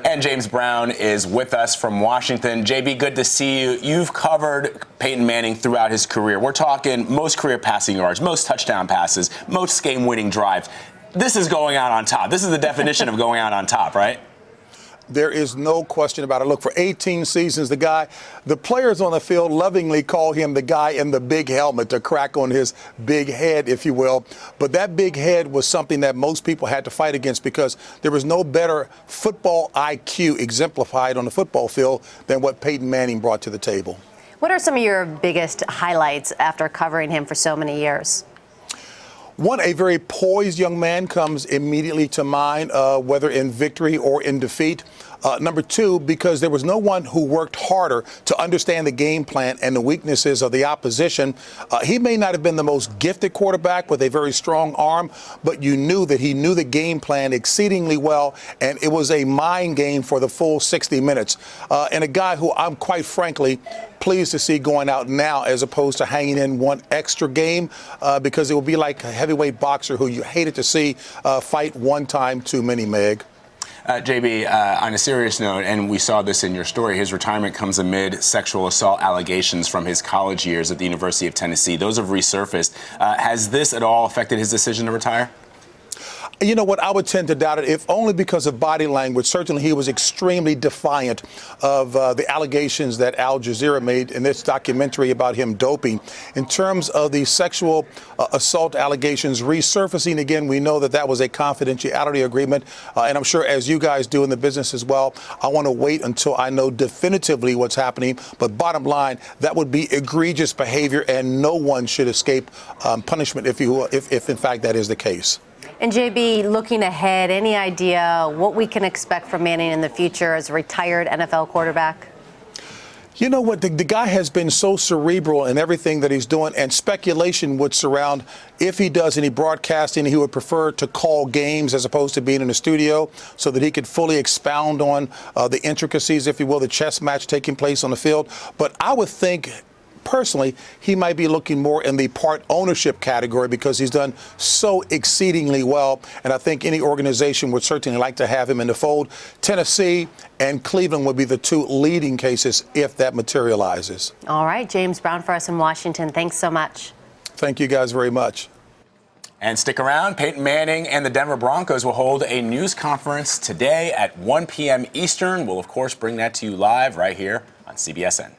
And James Brown is with us from Washington. JB, good to see you. You've covered Peyton Manning throughout his career. We're talking most career passing yards, most touchdown passes, most game-winning drives. This is going out on top. This is the definition of going out on top, right? There is no question about it. Look, for 18 seasons, the players on the field lovingly call him the guy in the big helmet, the crack on his big head, if you will. But that big head was something that most people had to fight against because there was no better football IQ exemplified on the football field than what Peyton Manning brought to the table. What are some of your biggest highlights after covering him for so many years? One, a very poised young man comes immediately to mind, whether in victory or in defeat. Number two, because there was no one who worked harder to understand the game plan and the weaknesses of the opposition. He may not have been the most gifted quarterback with a very strong arm, but you knew that he knew the game plan exceedingly well, and it was a mind game for the full 60 minutes. And a guy who I'm quite frankly pleased to see going out now as opposed to hanging in one extra game, because it would be like a heavyweight boxer who you hated to see fight one time too many, Meg. JB, on a serious note, and we saw this in your story, his retirement comes amid sexual assault allegations from his college years at the University of Tennessee. Those have resurfaced. Has this at all affected his decision to retire? You know what? I would tend to doubt it, if only because of body language. Certainly, he was extremely defiant of the allegations that Al Jazeera made in this documentary about him doping. In terms of the sexual assault allegations resurfacing again, we know that that was a confidentiality agreement. And I'm sure, as you guys do in the business as well, I want to wait until I know definitively what's happening. But bottom line, that would be egregious behavior, and no one should escape punishment, if in fact that is the case. And JB, looking ahead, any idea what we can expect from Manning in the future as a retired NFL quarterback? You know what? The guy has been so cerebral in everything that he's doing, and speculation would surround if he does any broadcasting, he would prefer to call games as opposed to being in the studio so that he could fully expound on the intricacies, if you will, the chess match taking place on the field. But I would think, personally, he might be looking more in the part ownership category because he's done so exceedingly well. And I think any organization would certainly like to have him in the fold. Tennessee and Cleveland would be the two leading cases if that materializes. All right, James Brown for us in Washington. Thanks so much. Thank you guys very much. And stick around. Peyton Manning and the Denver Broncos will hold a news conference today at 1 p.m. Eastern. We'll, of course, bring that to you live right here on CBSN.